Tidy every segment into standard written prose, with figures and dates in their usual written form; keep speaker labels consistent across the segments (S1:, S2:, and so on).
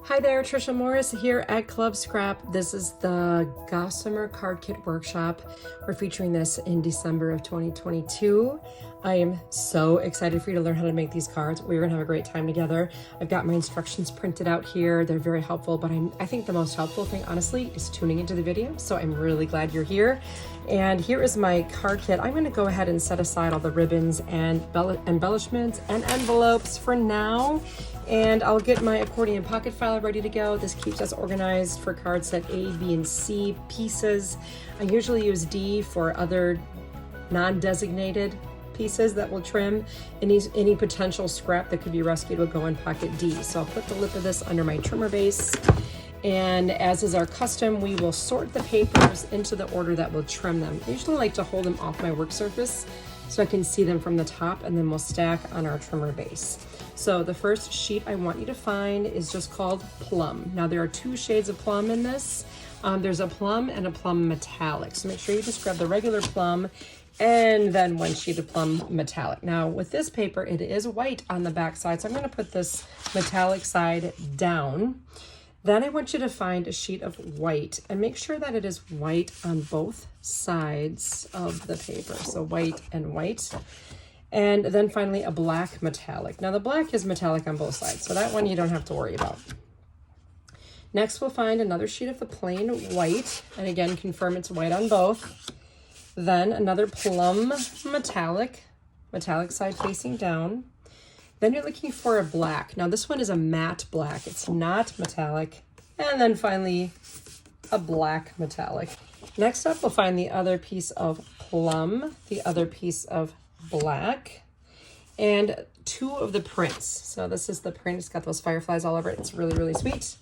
S1: Hi there, Tricia Morris here at Club Scrap. This is the Gossamer Card Kit Workshop. We're featuring this in December of 2022. I am so excited for you to learn how to make these cards. We're gonna have a great time together. I've got my instructions printed out here. They're very helpful, but I think the most helpful thing, honestly, is tuning into the video. So I'm really glad you're here. And here is my card kit. I'm gonna go ahead and set aside all the ribbons and embellishments and envelopes for now. And I'll get my accordion pocket file ready to go. This keeps us organized for card set A, B, and C pieces. I usually use D for other non-designated pieces that will trim. Any potential scrap that could be rescued will go in pocket D. So I'll put the lip of this under my trimmer base. And as is our custom, we will sort the papers into the order that will trim them. I usually like to hold them off my work surface so I can see them from the top, and then we'll stack on our trimmer base. So the first sheet I want you to find is just called Plum. Now there are two shades of plum in this. There's a plum and a plum metallic. So make sure you just grab the regular plum and then one sheet of plum metallic. Now with this paper, it is white on the back side. So I'm gonna put this metallic side down. Then I want you to find a sheet of white and make sure that it is white on both sides of the paper. So white and white. And then finally a black metallic. Now the black is metallic on both sides, so that one you don't have to worry about. Next we'll find another sheet of the plain white, and again confirm it's white on both. Then another plum metallic, metallic side facing down. Then you're looking for a black. Now this one is a matte black, it's not metallic. And then finally a black metallic. Next up we'll find the other piece of plum, the other piece of black, and two of the prints. So this is the print, it's got those fireflies all over it. It's really, really sweet.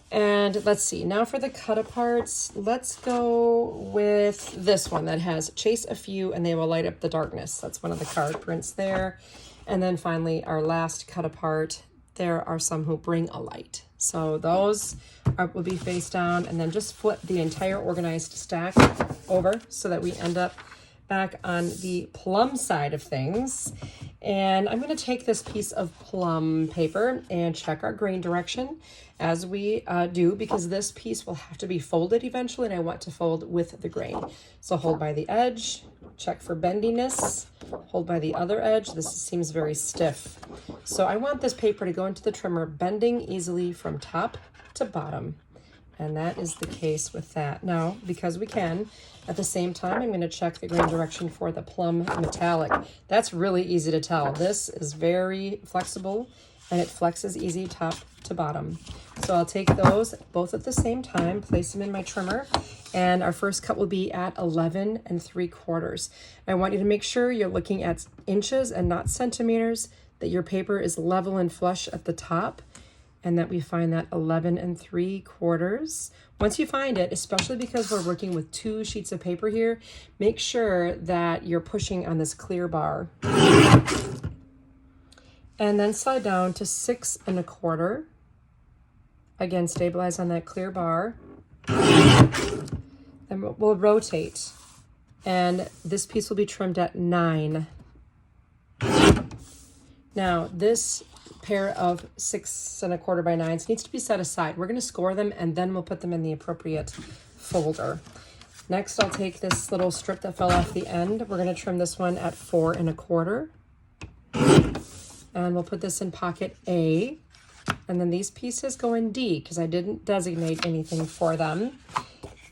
S1: And let's see, now for the Cutaparts, let's go with this one that has chase a few and they will light up the darkness. That's one of the card prints there. And then finally our last Cutapart, there are some who bring a light. So those will be face down, and then just flip the entire organized stack over so that we end up back on the plum side of things. And I'm going to take this piece of plum paper and check our grain direction as we do, because this piece will have to be folded eventually, and I want to fold with the grain. So hold by the edge, check for bendiness, hold by the other edge. This seems very stiff. So I want this paper to go into the trimmer bending easily from top to bottom. And that is the case with that. Now, because we can, at the same time, I'm going to check the grain direction for the plum metallic. That's really easy to tell. This is very flexible, and it flexes easy top to bottom. So I'll take those both at the same time, place them in my trimmer, and our first cut will be at 11 3/4. I want you to make sure you're looking at inches and not centimeters, that your paper is level and flush at the top, and that we find that 11 3/4. Once you find it, especially because we're working with two sheets of paper here, make sure that you're pushing on this clear bar. And then slide down to 6 1/4. Again, stabilize on that clear bar. Then we'll rotate, and this piece will be trimmed at 9. Now this pair of 6 1/4 by 9s needs to be set aside. We're going to score them, and then we'll put them in the appropriate folder. Next, I'll take this little strip that fell off the end. We're going to trim this one at 4 1/4. And we'll put this in pocket A. And then these pieces go in D because I didn't designate anything for them.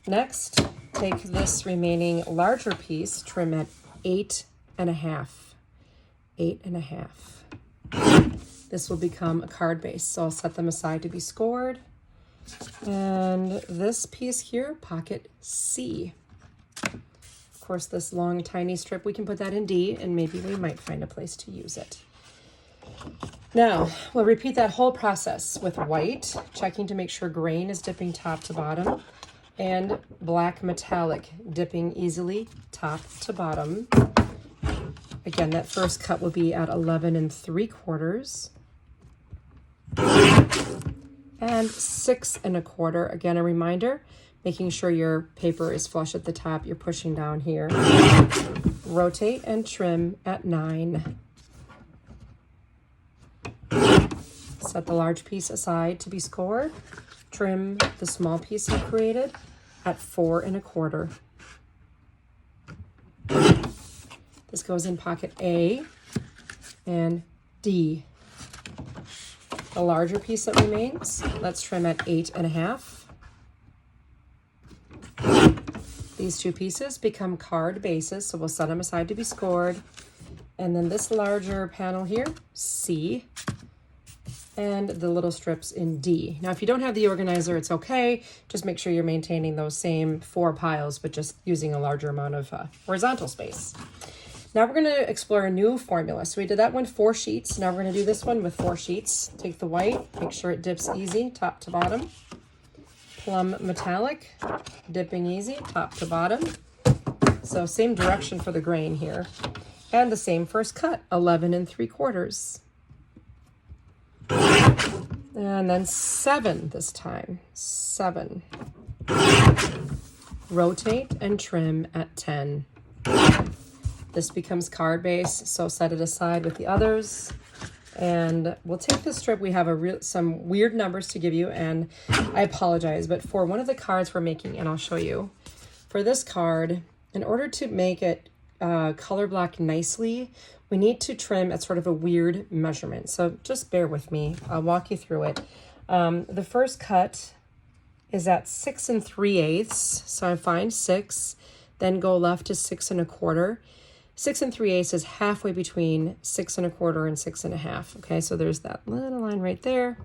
S1: Next, take this remaining larger piece, trim at 8 1/2. 8 1/2. This will become a card base, so I'll set them aside to be scored. And this piece here, pocket C. Of course, this long, tiny strip, we can put that in D, and maybe we might find a place to use it. Now, we'll repeat that whole process with white, checking to make sure grain is dipping top to bottom, and black metallic dipping easily top to bottom. Again, that first cut will be at 11 3/4. And 6 1/4. Again, a reminder, making sure your paper is flush at the top. You're pushing down here. Rotate and trim at 9. Set the large piece aside to be scored. Trim the small piece you created at 4 1/4. This goes in pocket A and D. The larger piece that remains, let's trim at 8 1/2. These two pieces become card bases, so we'll set them aside to be scored. And then this larger panel here, C, and the little strips in D. Now, if you don't have the organizer, it's okay. Just make sure you're maintaining those same 4 piles, but just using a larger amount of horizontal space. Now we're gonna explore a new formula. So we did that one 4 sheets. Now we're gonna do this one with 4 sheets. Take the white, make sure it dips easy, top to bottom. Plum metallic, dipping easy, top to bottom. So same direction for the grain here. And the same first cut, 11 3/4. And then 7 this time, 7. Rotate and trim at 10. This becomes card base, so set it aside with the others. And we'll take this strip. We have some weird numbers to give you, and I apologize, but for one of the cards we're making, and I'll show you, for this card, in order to make it color block nicely, we need to trim at sort of a weird measurement. So just bear with me. I'll walk you through it. The first cut is at 6 3/8. So I find 6, then go left to 6 1/4. 6 3/8 is halfway between 6 1/4 and 6 1/2. Okay, so there's that little line right there.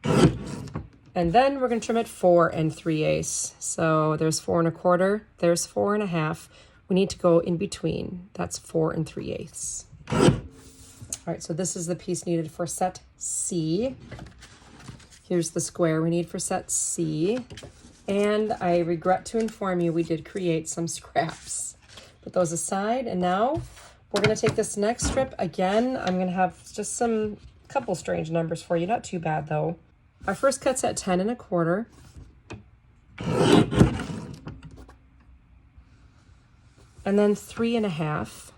S1: And then we're going to trim at 4 3/8. So there's 4 1/4, there's 4 1/2. We need to go in between. That's 4 3/8. All right, so this is the piece needed for set C. Here's the square we need for set C. And I regret to inform you, we did create some scraps. Put those aside, and now we're going to take this next strip again. I'm going to have just some couple strange numbers for you, not too bad though. Our first cut's at 10 1/4. And then 3 1/2.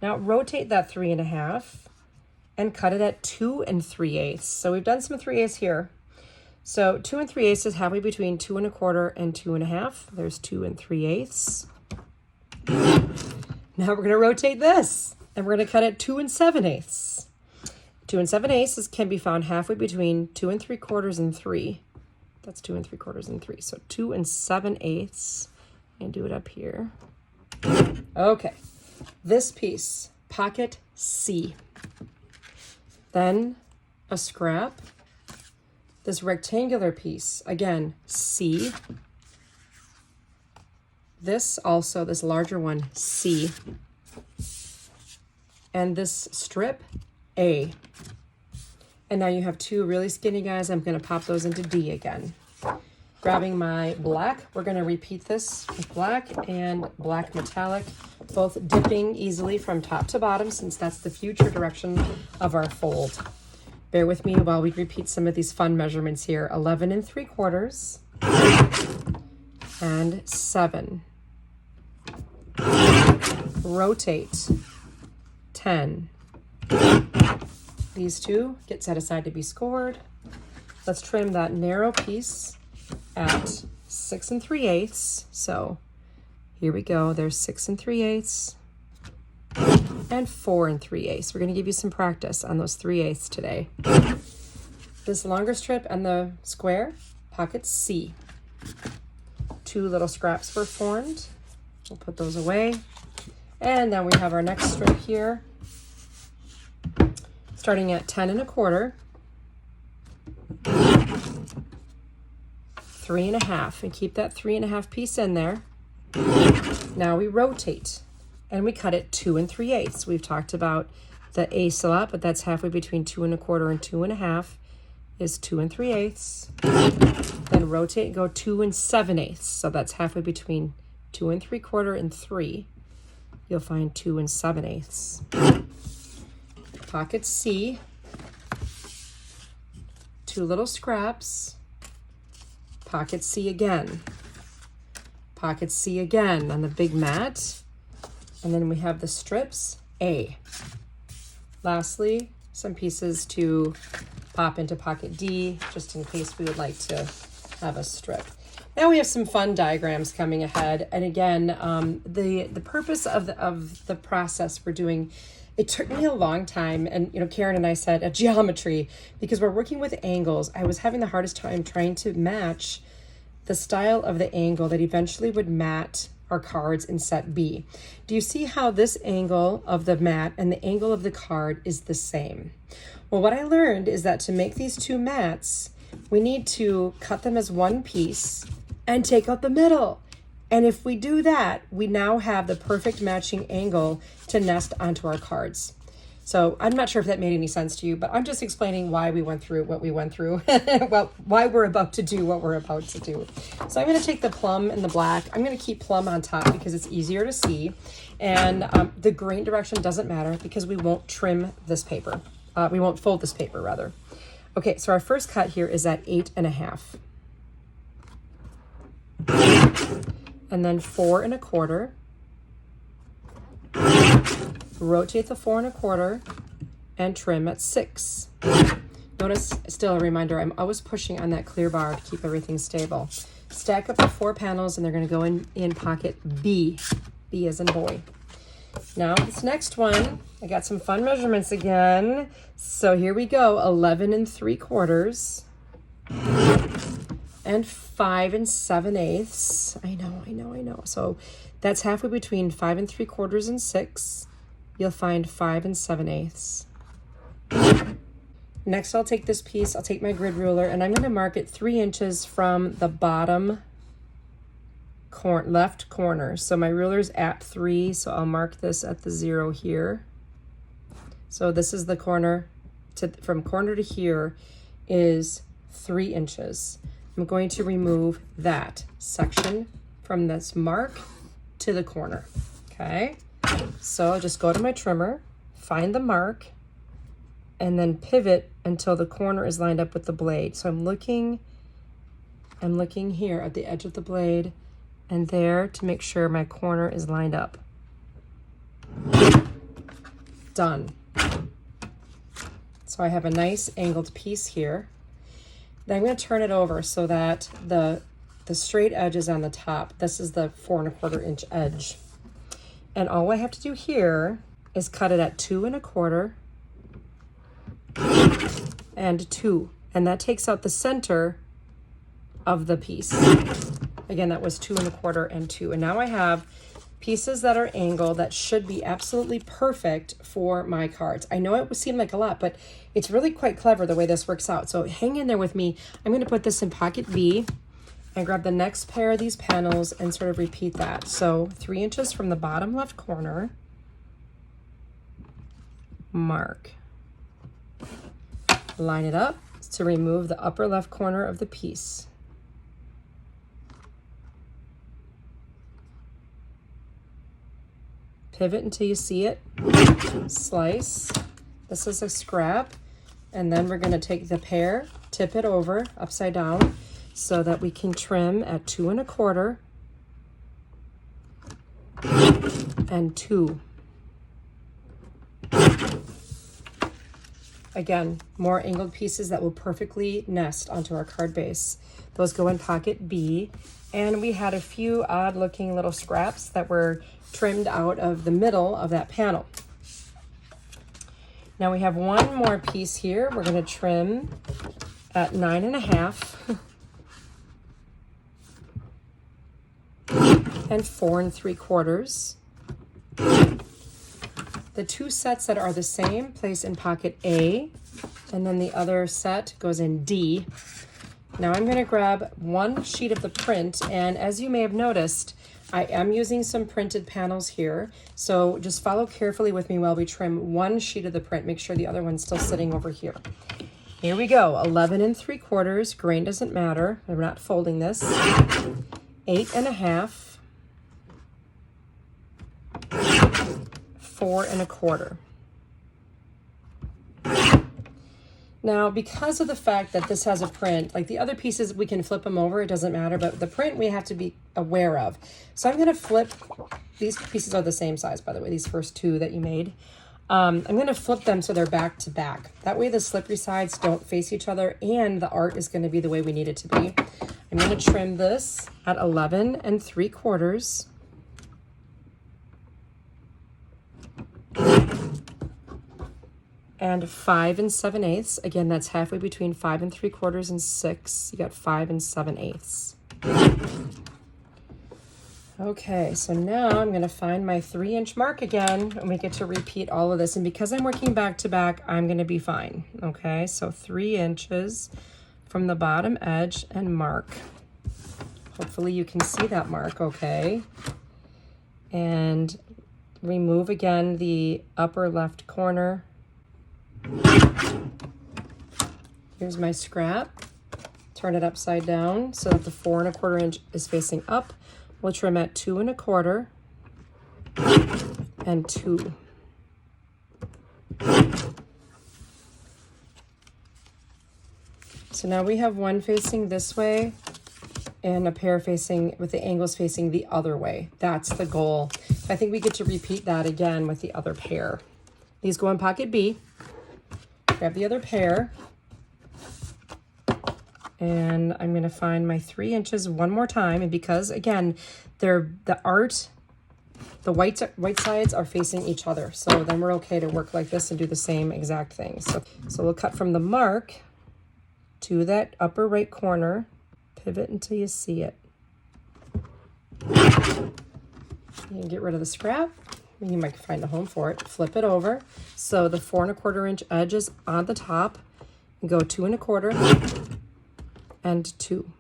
S1: Now rotate that 3 1/2 and cut it at 2 3/8. So we've done some 3/8 here. So 2 3/8 is halfway between 2 1/4 and 2 1/2. There's 2 3/8. Now we're going to rotate this, and we're going to cut it 2 7/8. 2 7/8 can be found halfway between 2 3/4 and 3. That's 2 3/4 and 3. So 2 7/8, and do it up here. Okay, this piece, pocket C. Then a scrap. This rectangular piece, again, C. This also, this larger one, C. And this strip, A. And now you have 2 really skinny guys. I'm going to pop those into D again. Grabbing my black, we're going to repeat this with black and black metallic, both dipping easily from top to bottom, since that's the future direction of our fold. Bear with me while we repeat some of these fun measurements here. 11 3/4 and 7. Rotate 10. These two get set aside to be scored. Let's trim that narrow piece at 6 3/8. So here we go. There's 6 3/8 and 4 3/8. We're going to give you some practice on those 3/8 today. This longer strip and the square, pocket C. 2 little scraps were formed. We'll put those away. And then we have our next strip here, starting at 10 1/4, 3 1/2, and keep that 3 1/2 piece in there. Now we rotate and we cut it 2 3/8. We've talked about the A slot, but that's halfway between 2 1/4 and 2 1/2 is 2 3/8. Then rotate and go 2 7/8. So that's halfway between 2 3/4 and 3. You'll find 2 7/8. Pocket C. 2 little scraps. Pocket C again. Pocket C again on the big mat. And then we have the strips A. lastly, some pieces to pop into pocket D, just in case we would like to have a strip. Now we have some fun diagrams coming ahead. And again, the purpose of the process we're doing, it took me a long time. And, you know, Karen and I said a geometry, because we're working with angles. I was having the hardest time trying to match the style of the angle that eventually would mat our cards in set B. Do you see how this angle of the mat and the angle of the card is the same? Well, what I learned is that to make these two mats, we need to cut them as one piece and take out the middle. And if we do that, we now have the perfect matching angle to nest onto our cards. So I'm not sure if that made any sense to you, but I'm just explaining why we went through what we went through, well, why we're about to do what we're about to do. So I'm going to take the plum and the black. I'm going to keep plum on top because it's easier to see. And the grain direction doesn't matter because we won't trim this paper. We won't fold this paper, rather. Okay, so our first cut here is at 8.5. And then 4 1/4. Rotate the 4 1/4 and trim at 6. Notice, still a reminder, I'm always pushing on that clear bar to keep everything stable. Stack up the 4 panels and they're going to go in pocket B. B as in boy. Now this next one, I got some fun measurements again. So here we go, 11 3/4 and 5 7/8. I know. So that's halfway between 5 3/4 and 6. You'll find 5 7/8. Next, I'll take this piece, I'll take my grid ruler, and I'm going to mark it 3 inches from the bottom left corner. So my ruler's at 3, so I'll mark this at the 0 here. So this is the corner, from corner to here is 3 inches. I'm going to remove that section from this mark to the corner, okay? So just go to my trimmer, find the mark, and then pivot until the corner is lined up with the blade. So I'm looking here at the edge of the blade and there to make sure my corner is lined up. Done. So I have a nice angled piece here. Then I'm going to turn it over so that the straight edge is on the top. This is the 4 1/4 inch edge. And all I have to do here is cut it at 2 1/4 and 2. And that takes out the center of the piece. Again, that was 2 1/4 and 2. And now I have pieces that are angled that should be absolutely perfect for my cards. I know it would seem like a lot, but it's really quite clever the way this works out. So hang in there with me. I'm going to put this in pocket B and grab the next pair of these panels and sort of repeat that. So 3 inches from the bottom left corner, mark. Line it up to remove the upper left corner of the piece. Pivot until you see it, slice. This is a scrap, and then we're going to take the pear, tip it over upside down so that we can trim at 2 1/4 and 2. Again, more angled pieces that will perfectly nest onto our card base. Those go in pocket B, and we had a few odd looking little scraps that were trimmed out of the middle of that panel. Now we have one more piece here. We're going to trim at 9 1/2 and 4 3/4. The two sets that are the same place in pocket A, and then the other set goes in D. Now I'm going to grab one sheet of the print, and as you may have noticed, I am using some printed panels here, so just follow carefully with me while we trim one sheet of the print. Make sure the other one's still sitting over here. Here we go, 11 3/4, grain doesn't matter, we're not folding this. 8 1/2, 4 1/4. Now, because of the fact that this has a print, like the other pieces, we can flip them over, it doesn't matter, but the print we have to be aware of. So I'm going to flip, these pieces are the same size, by the way, these first two that you made. I'm going to flip them so they're back to back. That way the slippery sides don't face each other and the art is going to be the way we need it to be. I'm going to trim this at 11 3/4. And 5 7/8. Again, that's halfway between 5 3/4 and 6. You got 5 7/8. Okay, so now I'm going to find my 3-inch mark again, and we get to repeat all of this. And because I'm working back to back, I'm going to be fine. Okay, so 3 inches from the bottom edge and mark. Hopefully you can see that mark, okay? And remove again the upper left corner. Here's my scrap. Turn it upside down so that the 4 1/4 inch is facing up. We'll trim at 2 1/4 and 2. So now we have one facing this way and a pair facing with the angles facing the other way. That's the goal. I think we get to repeat that again with the other pair. These go in pocket B. Grab the other pair. And I'm going to find my 3 inches one more time. And because, again, the white sides are facing each other. So then we're okay to work like this and do the same exact thing. So we'll cut from the mark to that upper right corner. Pivot until you see it. You can get rid of the scrap. You might find a home for it. Flip it over. So the 4 1/4 inch edge is on the top. And go 2 1/4. And 2.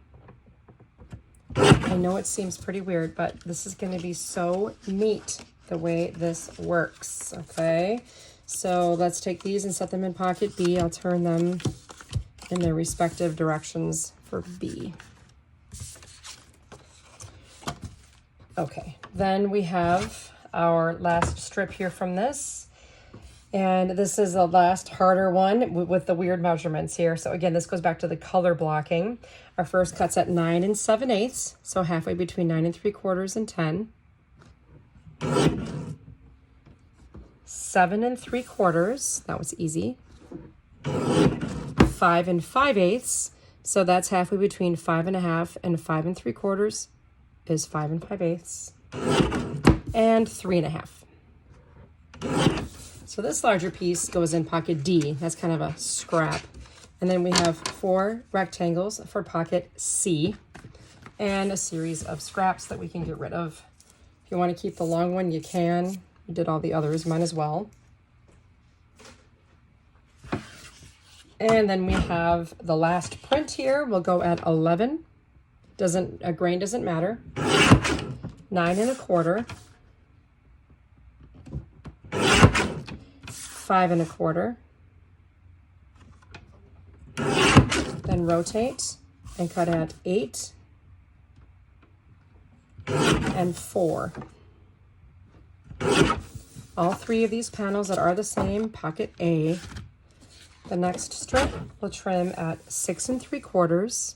S1: I know it seems pretty weird, but this is going to be so neat the way this works, okay? So let's take these and set them in pocket B. I'll turn them in their respective directions for B. Okay, then we have our last strip here from this. And this is the last harder one with the weird measurements here. So again, this goes back to the color blocking. Our first cut's at 9 7/8, so halfway between 9 3/4 and 10. 7 3/4, that was easy. 5 5/8, so that's halfway between 5 1/2 and 5 3/4 is 5 5/8. And 3 1/2. So this larger piece goes in pocket D. That's kind of a scrap. And then we have 4 rectangles for pocket C and a series of scraps that we can get rid of. If you want to keep the long one, you can. You did all the others, might as well. And then we have the last print here. We'll go at 11. A grain doesn't matter. 9 1/4. 5 1/4, then rotate and cut at 8 and 4. All 3 of these panels that are the same, pocket A. The next strip we'll trim at 6 3/4.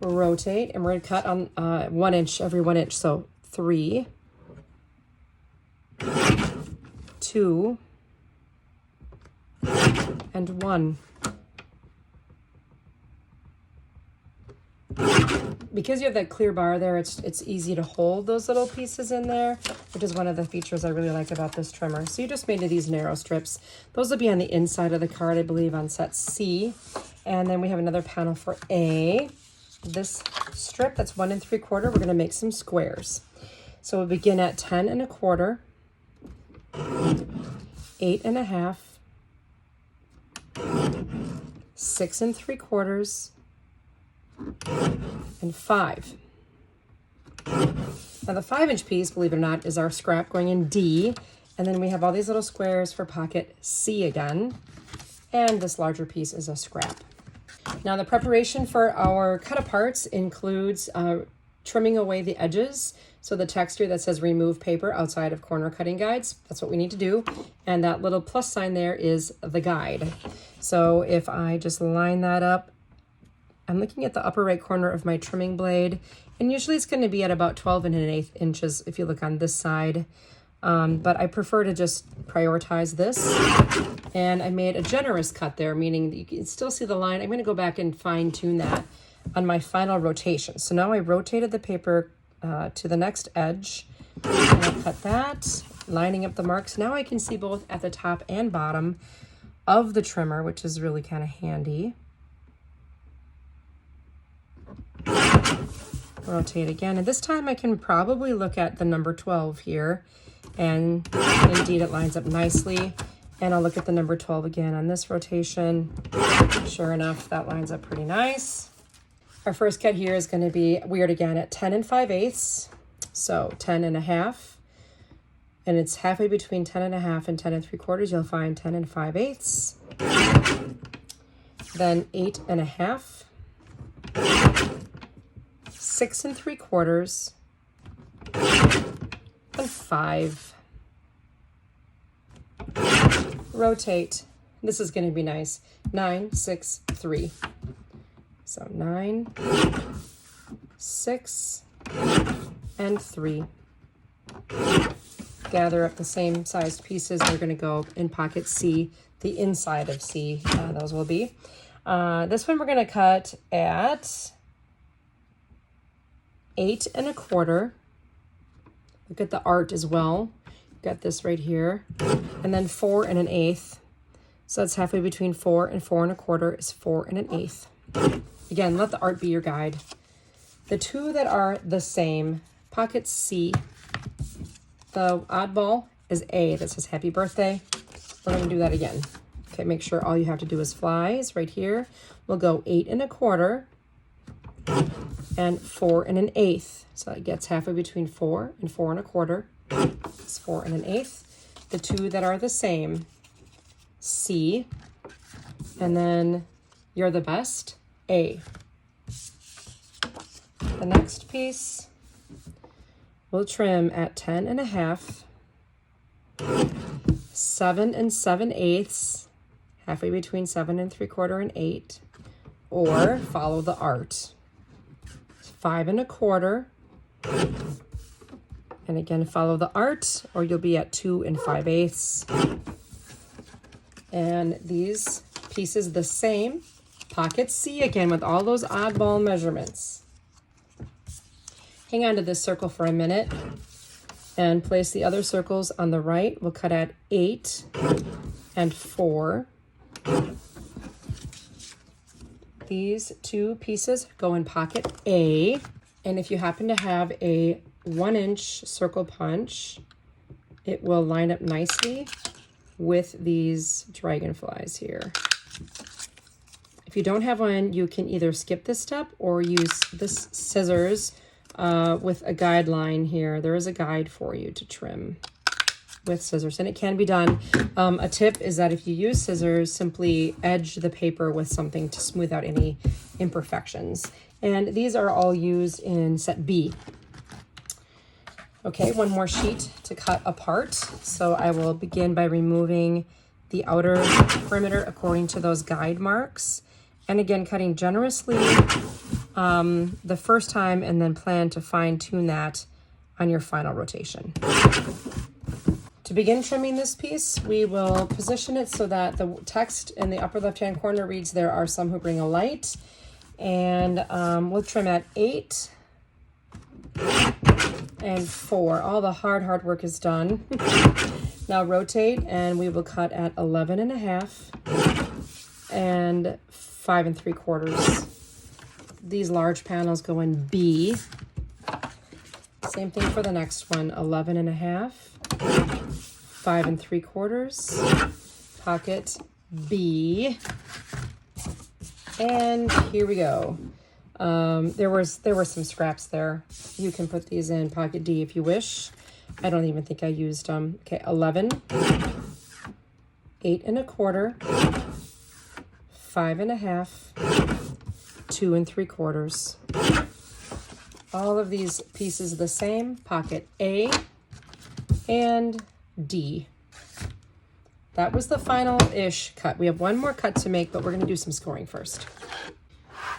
S1: We'll rotate and we're going to cut on 1 inch every 1 inch, so 3. 2 and 1. Because you have that clear bar there, it's easy to hold those little pieces in there, which is one of the features I really like about this trimmer. So you just made these narrow strips. Those will be on the inside of the card, I believe, on set C. And then we have another panel for A. This strip, that's 1 3/4, we're going to make some squares. So we'll begin at 10 1/4. 8 1/2, 6 3/4, and 5. Now the 5-inch piece, believe it or not, is our scrap going in D, and then we have all these little squares for pocket C again, and this larger piece is a scrap. Now the preparation for our Cutaparts includes trimming away the edges. So the texture that says remove paper outside of corner cutting guides, that's what we need to do. And that little plus sign there is the guide. So if I just line that up, I'm looking at the upper right corner of my trimming blade, and usually it's going to be at about 12 1/8 inches if you look on this side. but I prefer to just prioritize this. And I made a generous cut there, meaning that you can still see the line. I'm going to go back and fine tune that on my final rotation. So now I rotated the paper to the next edge, and I cut that, lining up the marks. Now I can see both at the top and bottom of the trimmer, which is really kind of handy. Rotate again, and this time I can probably look at the number 12 here, and indeed it lines up nicely. And I'll look at the number 12 again on this rotation. Sure enough, that lines up pretty nice. Our first cut here is going to be weird again at 10 5/8, so 10 1/2, and it's halfway between 10 1/2 and 10 3/4. You'll find 10 5/8, then 8 1/2, 6 3/4, and 5. Rotate. This is going to be nice. 9 6 3. So 9, 6, and 3. Gather up the same sized pieces. They're going to go in pocket C, the inside of C. Those will be. This one we're going to cut at 8 1/4. Look at the art as well. Got this right here. And then 4 1/8. So that's halfway between 4 and 4 1/4 is 4 1/8. Again, let the art be your guide. The two that are the same, pocket C. The oddball is A that says happy birthday. We're going to do that again. Okay, make sure all you have to do is flies right here. We'll go 8 1/4 and 4 1/8. So it gets halfway between 4 and 4 1/4. It's 4 1/8. The two that are the same, C, and then you're the best, A. The next piece we'll trim at 10 1/2, 7 7/8, halfway between 7 3/4 and 8, or follow the art. 5 1/4. And again, follow the art, or you'll be at 2 5/8. And these pieces the same. Pocket C again with all those oddball measurements. Hang on to this circle for a minute and place the other circles on the right. We'll cut at 8 and 4. These two pieces go in pocket A. And if you happen to have a 1-inch circle punch, it will line up nicely with these dragonflies here. If you don't have one, you can either skip this step or use this scissors with a guideline here. There is a guide for you to trim with scissors, and it can be done. A tip is that if you use scissors, simply edge the paper with something to smooth out any imperfections. And these are all used in set B. Okay, one more sheet to cut apart. So I will begin by removing the outer perimeter according to those guide marks. And again, cutting generously the first time, and then plan to fine tune that on your final rotation. To begin trimming this piece, we will position it so that the text in the upper left-hand corner reads, "There are some who bring a light." And we'll trim at 8 and 4. All the hard work is done. Now rotate, and we will cut at 11 1/2 and 5 3/4. These large panels go in B. Same thing for the next one, 11 1/2, 5 3/4, pocket B. And here we go. There were some scraps there. You can put these in pocket D if you wish. I don't even think I used them. Okay, 11, 8 1/4, 5 1/2, 2 3/4. All of these pieces the same, pocket A and D. That was the final-ish cut. We have one more cut to make, but we're going to do some scoring first.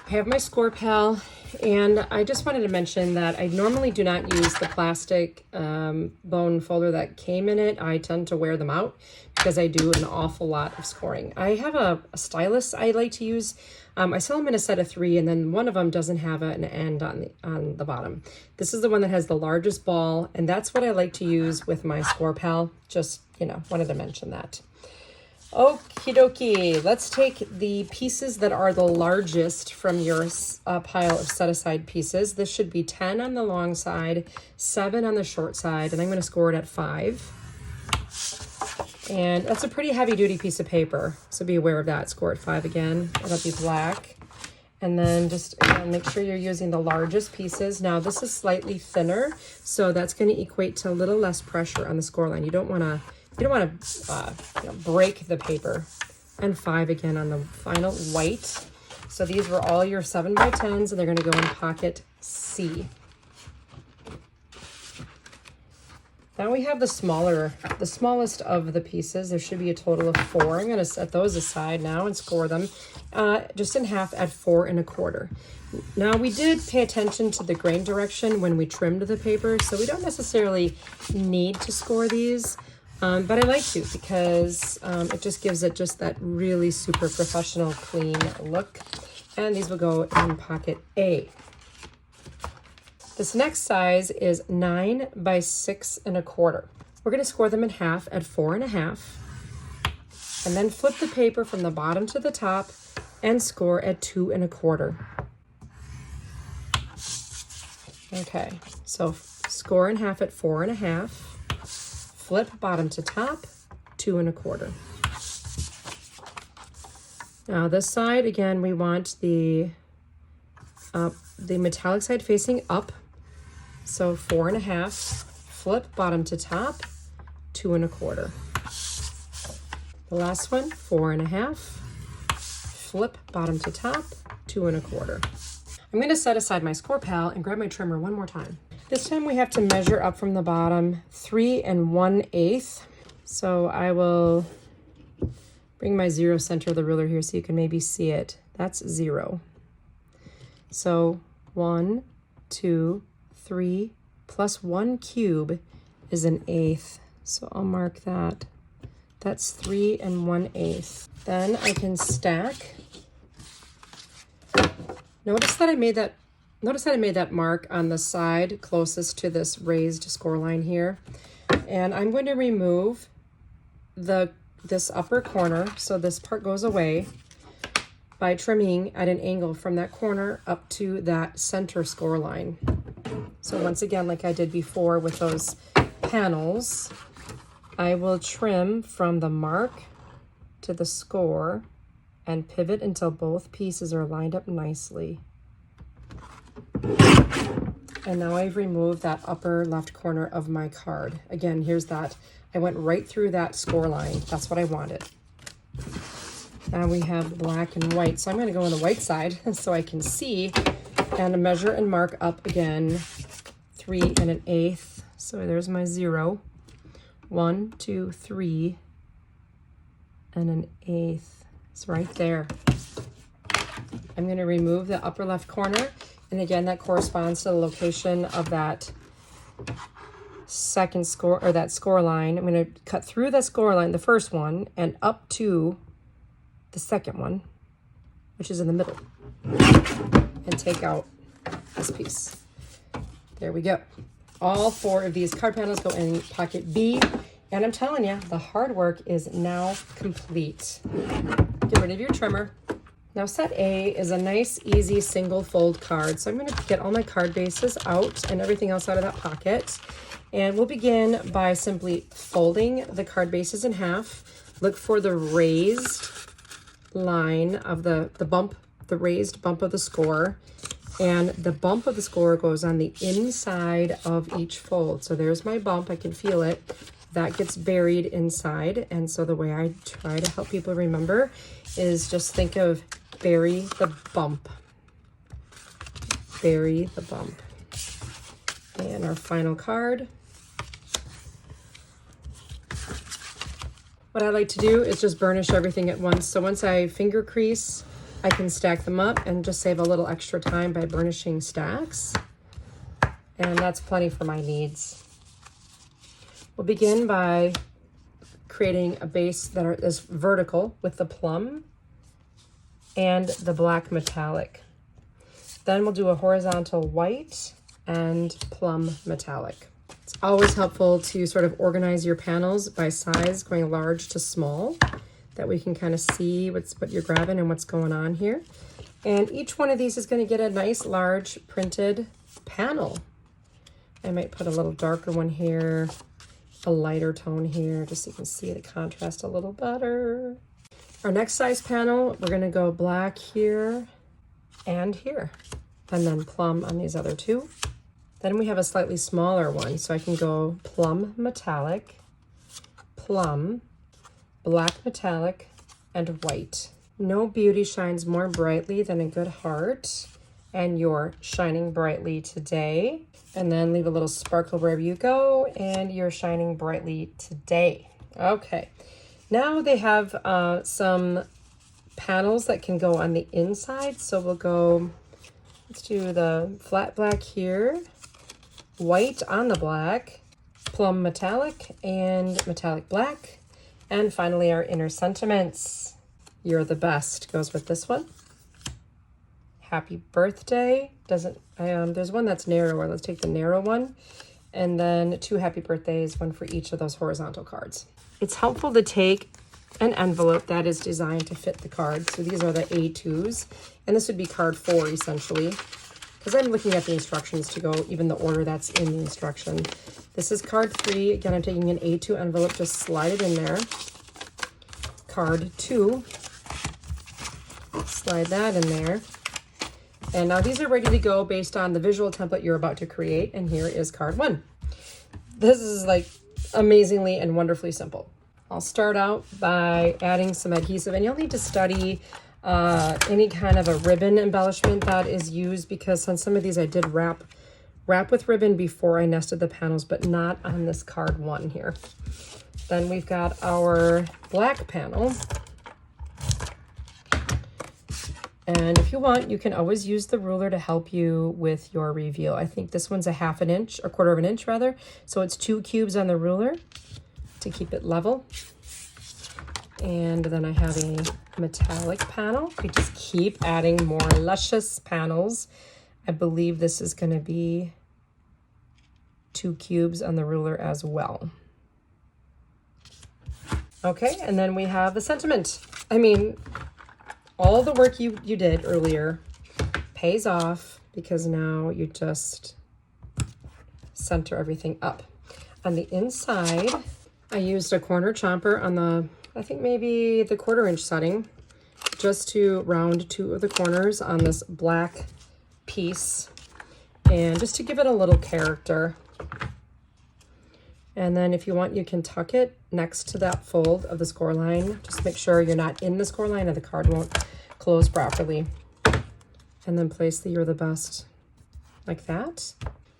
S1: I have my score pal, and I just wanted to mention that I normally do not use the plastic bone folder that came in it. I tend to wear them out because I do an awful lot of scoring. I have a stylus I like to use. I sell them in a set of 3, and then one of them doesn't have an end on the bottom. This is the one that has the largest ball, and that's what I like to use with my score pal. Just, wanted to mention that. Okie dokie, let's take the pieces that are the largest from your pile of set-aside pieces. This should be 10 on the long side, 7 on the short side, and I'm going to score it at 5. And that's a pretty heavy-duty piece of paper, so be aware of that. Score at 5 again. It'll be black. And then just make sure you're using the largest pieces. Now, this is slightly thinner, so that's going to equate to a little less pressure on the score line. You don't want to break the paper. And 5 again on the final white. So these were all your 7x10s, and they're going to go in pocket C. Now we have the smallest of the pieces. There should be a total of 4. I'm going to set those aside now and score them just in half at 4 1/4. Now we did pay attention to the grain direction when we trimmed the paper, so we don't necessarily need to score these, but I like to because it just gives it just that really super professional, clean look. And these will go in pocket A. This next size is 9x6 1/4. We're going to score them in half at 4 1/2, and then flip the paper from the bottom to the top and score at 2 1/4. Okay, so score in half at 4 1/2, flip bottom to top, 2 1/4. Now this side, again, we want the metallic side facing up. So 4 1/2, flip bottom to top, 2 1/4. The last one, 4 1/2, flip bottom to top, 2 1/4. I'm going to set aside my score pal and grab my trimmer one more time. This time we have to measure up from the bottom 3 1/8. So I will bring my 0 center of the ruler here so you can maybe see it. That's 0. So 1, 2, 3 plus 1 cube is 1/8. So I'll mark that. That's 3 1/8. Then I can stack. Notice that I made that mark on the side closest to this raised score line here. And I'm going to remove this upper corner, so this part goes away, by trimming at an angle from that corner up to that center score line. So once again, like I did before with those panels, I will trim from the mark to the score and pivot until both pieces are lined up nicely. And now I've removed that upper left corner of my card. Again, here's that. I went right through that score line. That's what I wanted. Now we have black and white. So I'm going to go on the white side so I can see and measure and mark up again 3 1/8. So there's my 0. 1, 2, 3 1/8. It's right there. I'm going to remove the upper left corner. And again, that corresponds to the location of that second score, or that score line. I'm going to cut through that score line, the first one, and up to the second one, which is in the middle, and take out this piece. There we go. All 4 of these card panels go in pocket B, and I'm telling you, the hard work is now complete. Get rid of your trimmer. Now set A is a nice, easy single fold card. So I'm going to get all my card bases out and everything else out of that pocket. And we'll begin by simply folding the card bases in half. Look for the raised line of the raised bump of the score. And the bump of the score goes on the inside of each fold. So there's my bump, I can feel it. That gets buried inside. And so the way I try to help people remember is just think of bury the bump. Bury the bump. And our final card. What I like to do is just burnish everything at once. So once I finger crease I can stack them up and just save a little extra time by burnishing stacks. And that's plenty for my needs. We'll begin by creating a base that is vertical with the plum and the black metallic. Then we'll do a horizontal white and plum metallic. It's always helpful to sort of organize your panels by size, going large to small, that we can kind of see what you're grabbing and what's going on here. And each one of these is going to get a nice large printed panel. I might put a little darker one here, a lighter tone here, just so you can see the contrast a little better. Our next size panel, we're going to go black here and here, and then plum on these other two. Then we have a slightly smaller one, so I can go plum metallic, plum, black metallic, and white. No beauty shines more brightly than a good heart, and you're shining brightly today. And then leave a little sparkle wherever you go, and you're shining brightly today. Okay, now they have some panels that can go on the inside. So we'll go, let's do the flat black here, white on the black, plum metallic, and metallic black. And finally, our inner sentiments. You're the best goes with this one. Happy birthday. There's one that's narrower. Let's take the narrow one. And then 2 happy birthdays, one for each of those horizontal cards. It's helpful to take an envelope that is designed to fit the card. So these are the A2s, and this would be card 4 essentially, because I'm looking at the instructions to go even the order that's in the instruction. This is card 3. Again, I'm taking an A2 envelope, just slide it in there. Card 2, slide that in there. And now these are ready to go based on the visual template you're about to create. And here is card 1. This is like amazingly and wonderfully simple. I'll start out by adding some adhesive, and you'll need to study any kind of a ribbon embellishment that is used, because on some of these I did wrap with ribbon before I nested the panels, but not on this card 1 here. Then we've got our black panel. And if you want, you can always use the ruler to help you with your reveal. I think this one's a 1/2 inch, or 1/4 inch rather. So it's 2 cubes on the ruler to keep it level. And then I have a metallic panel. We just keep adding more luscious panels. I believe this is going to be 2 cubes on the ruler as well. Okay, and then we have the sentiment. I mean, all the work you did earlier pays off, because now you just center everything up. On the inside, I used a corner chomper on the, I think maybe the 1/4 inch setting, just to round 2 of the corners on this black piece, and just to give it a little character. And then if you want, you can tuck it next to that fold of the score line. Just make sure you're not in the score line or the card won't close properly. And then place the "You're the best" like that.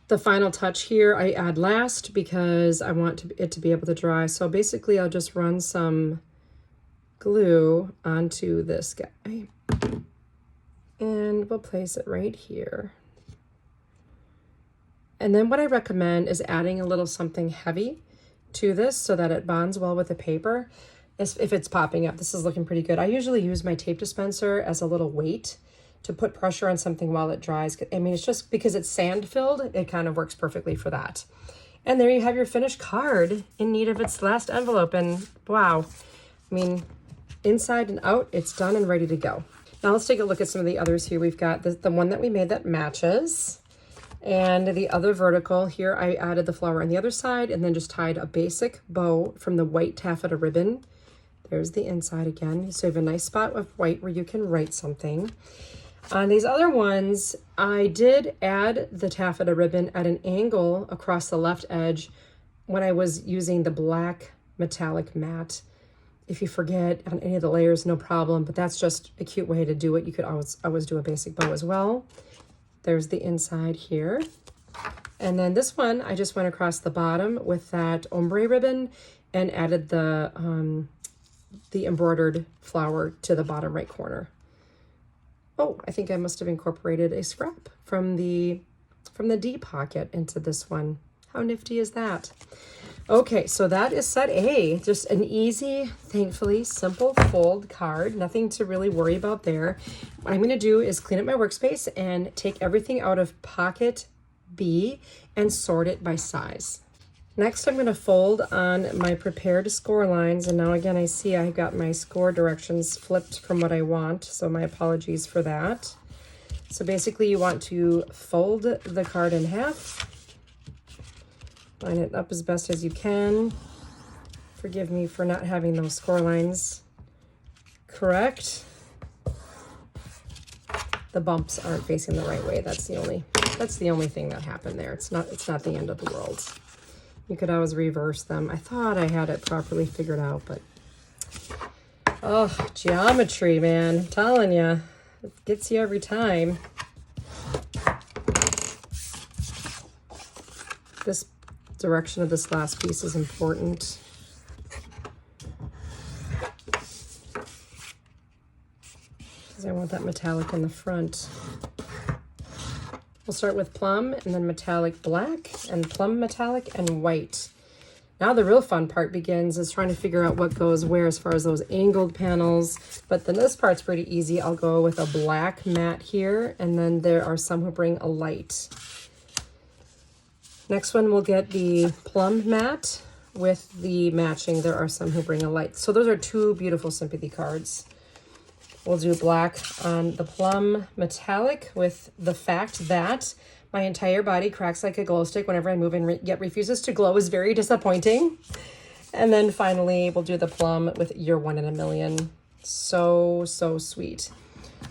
S1: The final touch here I add last, because I want it to be able to dry. So basically I'll just run some glue onto this guy. And we'll place it right here. And then what I recommend is adding a little something heavy to this so that it bonds well with the paper. If it's popping up, this is looking pretty good. I usually use my tape dispenser as a little weight to put pressure on something while it dries. I mean, it's just because it's sand filled, it kind of works perfectly for that. And there you have your finished card in need of its last envelope. And wow, I mean, inside and out, it's done and ready to go. Now let's take a look at some of the others here. We've got the one that we made that matches. And the other vertical here, I added the flower on the other side and then just tied a basic bow from the white taffeta ribbon. There's the inside again. So you have a nice spot of white where you can write something. On these other ones, I did add the taffeta ribbon at an angle across the left edge when I was using the black metallic matte. If you forget on any of the layers, no problem, but that's just a cute way to do it. You could always do a basic bow as well. There's the inside here. And then this one, I just went across the bottom with that ombre ribbon and added the embroidered flower to the bottom right corner. Oh, I think I must have incorporated a scrap from the D pocket into this one. How nifty is that? Okay, so that is set A. Just an easy, thankfully, simple fold card. Nothing to really worry about there. What I'm going to do is clean up my workspace and take everything out of pocket B and sort it by size. Next, I'm going to fold on my prepared score lines. And now again, I see I got my score directions flipped from what I want. So my apologies for that. So basically you want to fold the card in half. Line it up as best as you can. Forgive me for not having those score lines correct. The bumps aren't facing the right way. That's the only thing that happened there. It's not the end of the world. You could always reverse them. I thought I had it properly figured out, but oh, geometry, man. I'm telling you, it gets you every time. This direction of this last piece is important. Because I want that metallic in the front. We'll start with plum and then metallic black and plum metallic and white. Now the real fun part begins, is trying to figure out what goes where as far as those angled panels. But then this part's pretty easy. I'll go with a black matte here, and then there are some who bring a light. Next one, we'll get the plum matte with the matching. There are some who bring a light. So those are two beautiful sympathy cards. We'll do black on the plum metallic with the fact that my entire body cracks like a glow stick whenever I move and yet refuses to glow is very disappointing. And then finally, we'll do the plum with You're One in a Million. So, so sweet.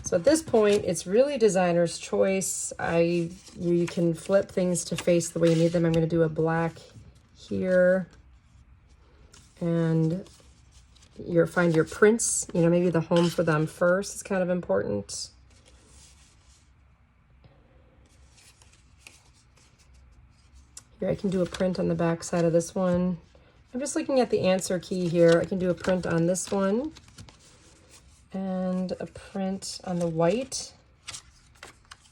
S1: So at this point, it's really designer's choice. You can flip things to face the way you need them. I'm going to do a black here. And find your prints, maybe the home for them first is kind of important. Here I can do a print on the back side of this one. I'm just looking at the answer key here. I can do a print on this one and a print on the white.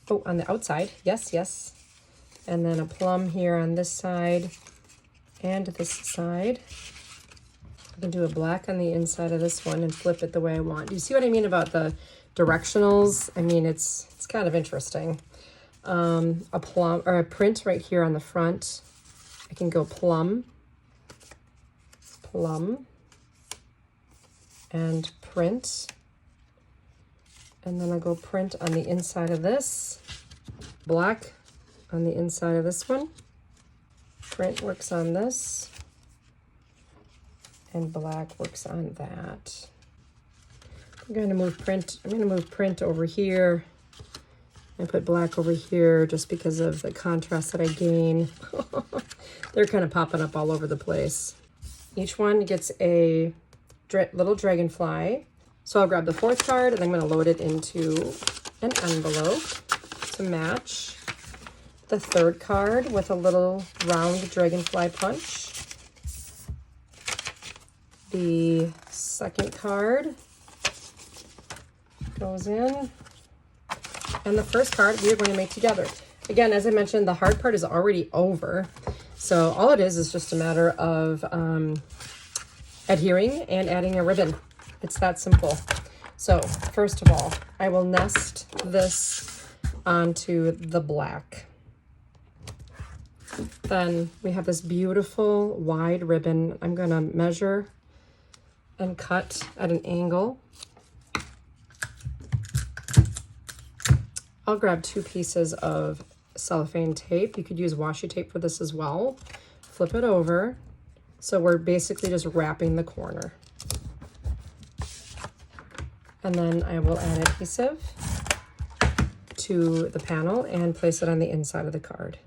S1: Oh, on the outside. Yes, yes. And then a plum here on this side and this side. I can do a black on the inside of this one and flip it the way I want. Do you see what I mean about the directionals? I mean, it's kind of interesting. A plum or a print right here on the front. I can go plum, plum, and print. And then I'll go print on the inside of this. Black on the inside of this one. Print works on this. And black works on that. I'm going to move print over here and put black over here just because of the contrast that I gain. They're kind of popping up all over the place. Each one gets a little dragonfly. So I'll grab the fourth card and I'm going to load it into an envelope to match the third card with a little round dragonfly punch. The second card goes in, and the first card we are going to make together. Again, as I mentioned, the hard part is already over, so all it is just a matter of adhering and adding a ribbon. It's that simple. So first of all, I will nest this onto the black. Then we have this beautiful wide ribbon. I'm going to measure and cut at an angle. I'll grab 2 pieces of cellophane tape. You could use washi tape for this as well. Flip it over. So we're basically just wrapping the corner. And then I will add adhesive to the panel and place it on the inside of the card.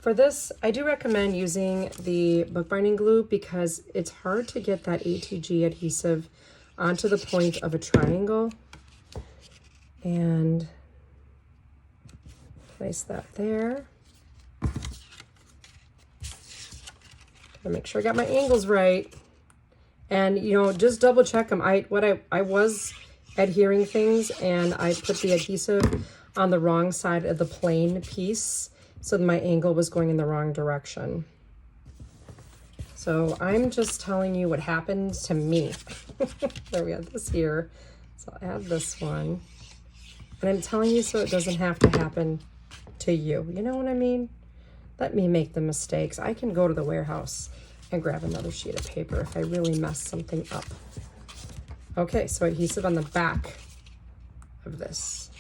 S1: For this, I do recommend using the bookbinding glue because it's hard to get that ATG adhesive onto the point of a triangle. And place that there. Gotta make sure I got my angles right. And just double check them. I was adhering things, and I put the adhesive on the wrong side of the plain piece, so my angle was going in the wrong direction. So I'm just telling you what happened to me. There we have this here. So I'll add this one. And I'm telling you so it doesn't have to happen to you. You know what I mean? Let me make the mistakes. I can go to the warehouse and grab another sheet of paper if I really mess something up. Okay, so adhesive on the back of this.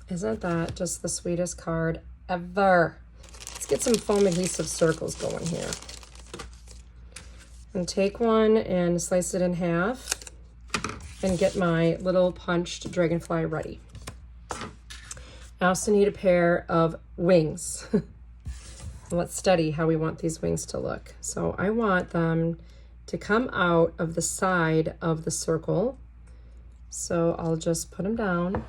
S1: Isn't that just the sweetest card ever? Let's get some foam adhesive circles going here. And take one and slice it in half and get my little punched dragonfly ready. I also need a pair of wings. Let's study how we want these wings to look. So I want them to come out of the side of the circle. So I'll just put them down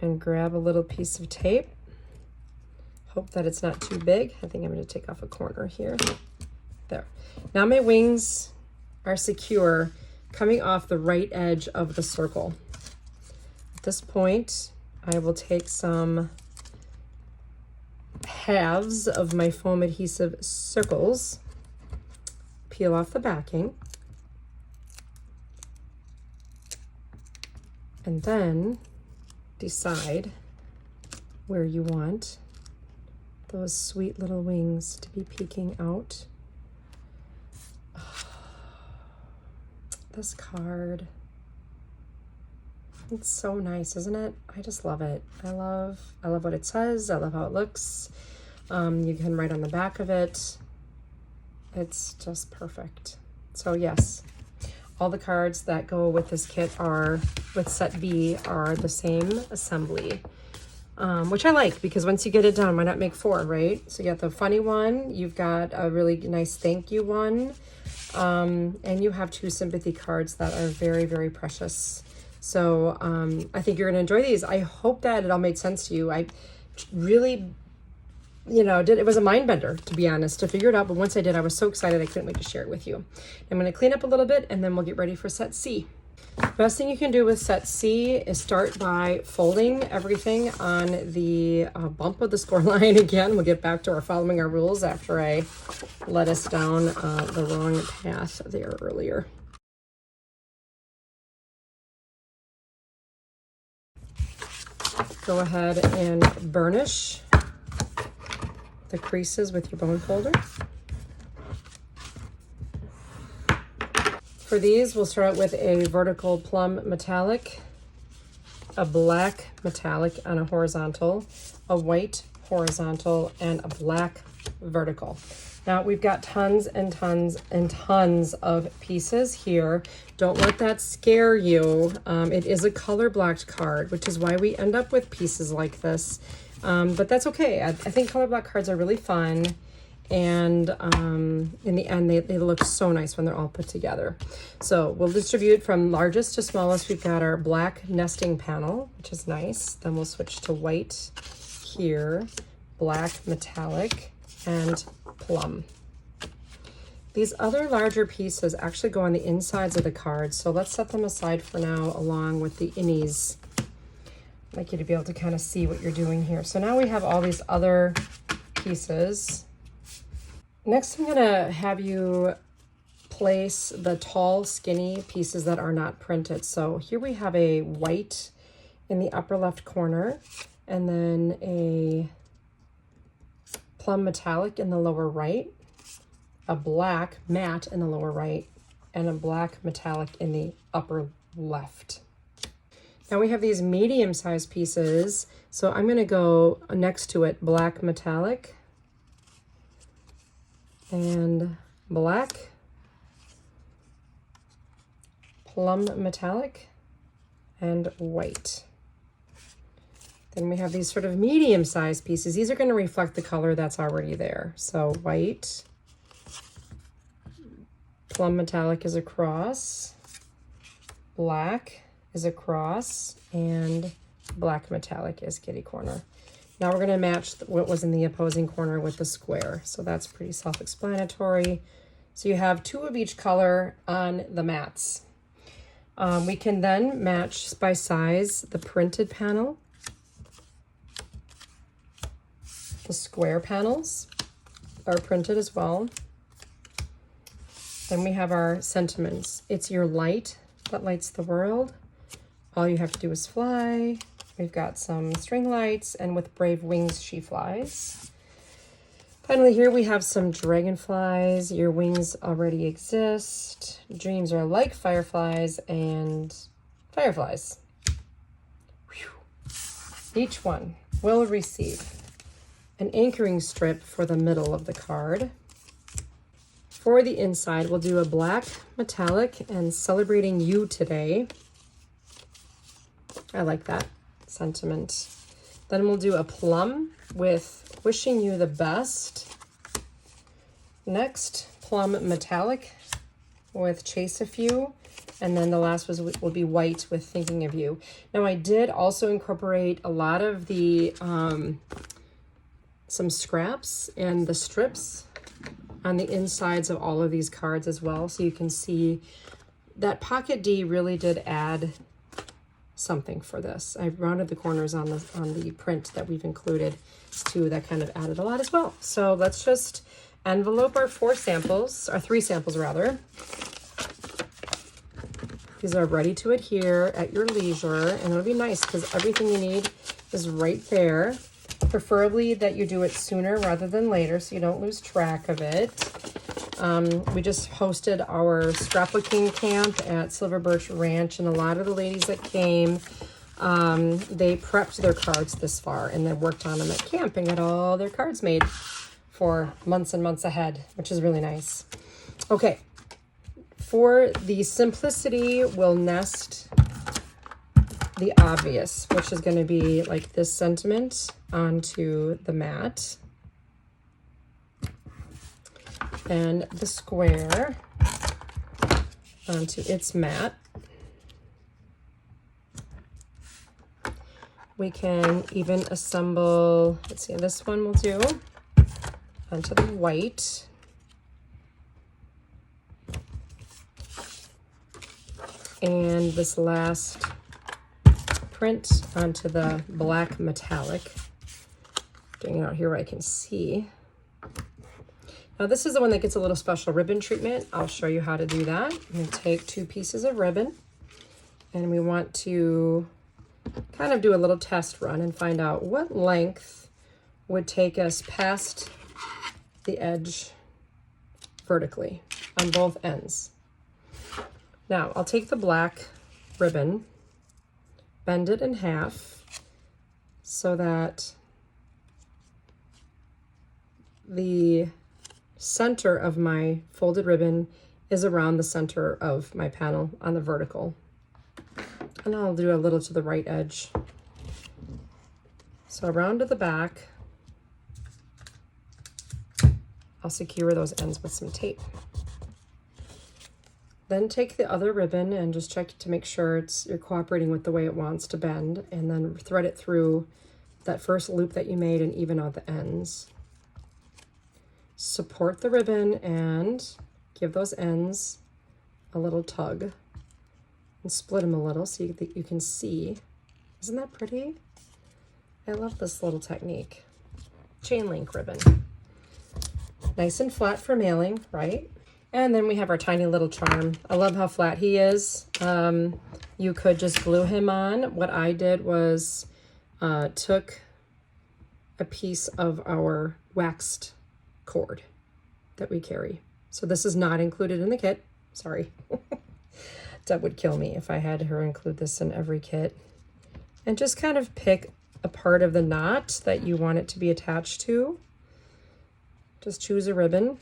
S1: and grab a little piece of tape. Hope that it's not too big. I think I'm going to take off a corner here. There. Now my wings are secure coming off the right edge of the circle. At this point, I will take some halves of my foam adhesive circles, peel off the backing, and then decide where you want those sweet little wings to be peeking out. Oh, this card, it's so nice, isn't it? I just love it. I love what it says. I love how it looks. You can write on the back of it. It's just perfect. So yes, all the cards that go with this kit with set B are the same assembly, which I like because once you get it done, why not make 4, right? So you got the funny one, you've got a really nice thank you one, and you have 2 sympathy cards that are very, very precious. So I think you're gonna enjoy these. I hope that it all made sense to you. I really, it was a mind bender, to be honest, to figure it out. But once I did, I was so excited I couldn't wait to share it with you. I'm going to clean up a little bit and then we'll get ready for set C. Best thing you can do with set C is start by folding everything on the bump of the score line. Again, we'll get back to our following our rules after I led us down the wrong path there earlier. Go ahead and burnish the creases with your bone folder. For these, we'll start out with a vertical plum metallic, a black metallic on a horizontal, a white horizontal, and a black vertical. Now we've got tons and tons and tons of pieces here. Don't let that scare you. It is a color blocked card, which is why we end up with pieces like this. But that's okay. I think color block cards are really fun. And in the end, they look so nice when they're all put together. So we'll distribute from largest to smallest. We've got our black nesting panel, which is nice. Then we'll switch to white here, black metallic, and plum. These other larger pieces actually go on the insides of the cards. So let's set them aside for now along with the innies. I'd like you to be able to kind of see what you're doing here. So now we have all these other pieces. Next, I'm gonna have you place the tall, skinny pieces that are not printed. So here we have a white in the upper left corner, and then a plum metallic in the lower right, a black matte in the lower right, and a black metallic in the upper left. Now we have these medium-sized pieces, so I'm gonna go next to it, black metallic, and black, plum metallic, and white. Then we have these sort of medium-sized pieces. These are going to reflect the color that's already there. So white, plum metallic is across, black is across, and black metallic is kitty corner. Now we're going to match what was in the opposing corner with the square. So that's pretty self-explanatory. So you have 2 of each color on the mats. We can then match by size the printed panel, the square panels are printed as well. Then we have our sentiments. It's your light that lights the world. All you have to do is fly. We've got some string lights, and with brave wings she flies. Finally, here we have some dragonflies. Your wings already exist. Dreams are like fireflies and fireflies. Whew. Each one will receive an anchoring strip for the middle of the card. For the inside, we'll do a black metallic and celebrating you today. I like that sentiment. Then we'll do a plum with wishing you the best. Next, plum metallic with chase a few. And then the last will be white with thinking of you. Now I did also incorporate a lot of the, some scraps and the strips on the insides of all of these cards as well. So you can see that Pocket D really did add something for this. I rounded the corners on the print that we've included too. That kind of added a lot as well. So let's just envelope our 3 samples rather. These are ready to adhere at your leisure, and it'll be nice because everything you need is right there. Preferably that you do it sooner rather than later so you don't lose track of it. We just hosted our scrapbooking camp at Silver Birch Ranch, and a lot of the ladies that came, they prepped their cards this far and then worked on them at camp and got all their cards made for months and months ahead, which is really nice. Okay, for the simplicity, we'll nest the obvious, which is going to be like this sentiment onto the mat, and the square onto its mat. We can even assemble, let's see, this one we'll do onto the white. And this last print onto the black metallic. Getting it out here where I can see. Now this is the one that gets a little special ribbon treatment. I'll show you how to do that. I'm going to take 2 pieces of ribbon, and we want to kind of do a little test run and find out what length would take us past the edge vertically on both ends. Now I'll take the black ribbon, bend it in half so that the center of my folded ribbon is around the center of my panel on the vertical. And I'll do a little to the right edge. So around to the back, I'll secure those ends with some tape. Then take the other ribbon and just check to make sure you're cooperating with the way it wants to bend, and then thread it through that first loop that you made and even out the ends. Support the ribbon and give those ends a little tug and split them a little so you can see. Isn't that pretty? I love this little technique. Chain link ribbon. Nice and flat for mailing, right? And then we have our tiny little charm. I love how flat he is. You could just glue him on. What I did was took a piece of our waxed cord that we carry. So this is not included in the kit. Sorry. That would kill me if I had her include this in every kit. And just kind of pick a part of the knot that you want it to be attached to. Just choose a ribbon.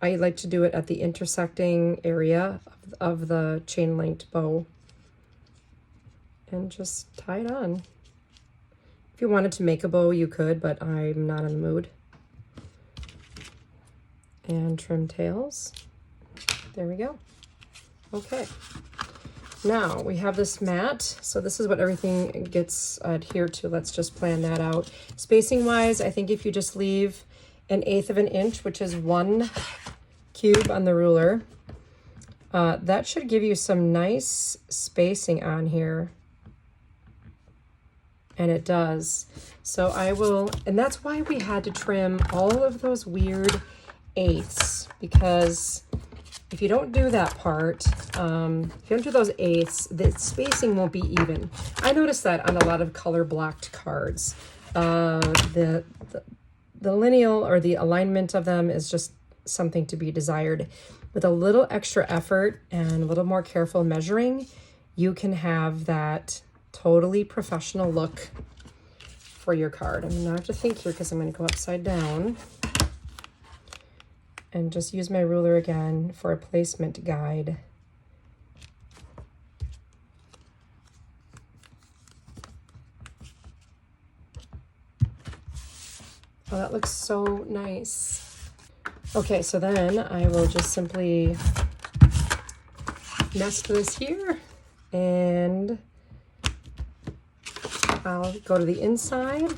S1: I like to do it at the intersecting area of the chain linked bow and just tie it on. If you wanted to make a bow, you could, but I'm not in the mood. And trim tails. There we go. Okay. Now we have this mat. So this is what everything gets adhered to. Let's just plan that out. Spacing wise, I think if you just leave 1/8 of an inch, which is 1 cube on the ruler, that should give you some nice spacing on here. And it does. So I will, and that's why we had to trim all of those weird 1/8s, because if you don't do that part, if you don't do those 1/8s, the spacing won't be even. I noticed that on a lot of color blocked cards. The lineal or the alignment of them is just something to be desired. With a little extra effort and a little more careful measuring, you can have that totally professional look for your card. I'm gonna have to think here because I'm gonna go upside down and just use my ruler again for a placement guide. Oh, that looks so nice. Okay, so then I will just simply nest this here, and I'll go to the inside,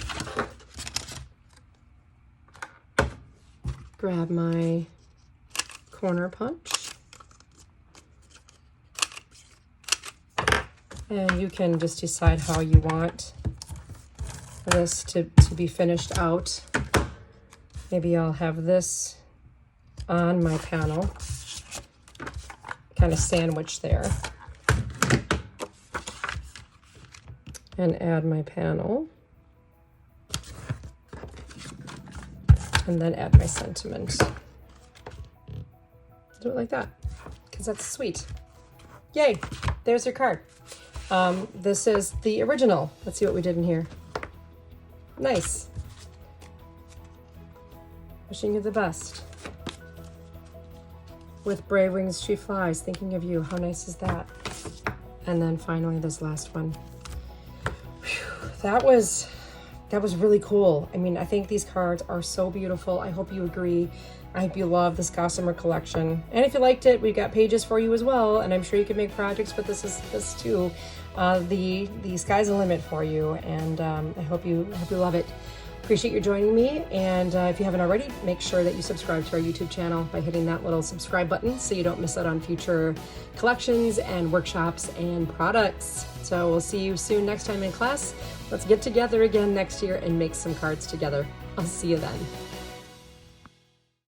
S1: grab my corner punch, and you can just decide how you want this to be finished out. Maybe I'll have this on my panel, kind of sandwich there, and add my panel, and then add my sentiment. Do it like that, because that's sweet. Yay, there's your card. This is the original. Let's see what we did in here. Nice. Wishing you the best. With brave wings she flies, thinking of you. How nice is that? And then finally this last one. Whew, that was really cool. I mean, I think these cards are so beautiful. I hope you agree. I hope you love this Gossamer collection. And if you liked it, we've got pages for you as well. And I'm sure you can make projects with this too. The sky's the limit for you. And I hope you love it. Appreciate you joining me, and if you haven't already, make sure that you subscribe to our YouTube channel by hitting that little subscribe button so you don't miss out on future collections and workshops and products. So we'll see you soon next time in class. Let's get together again next year and make some cards together. I'll see you then.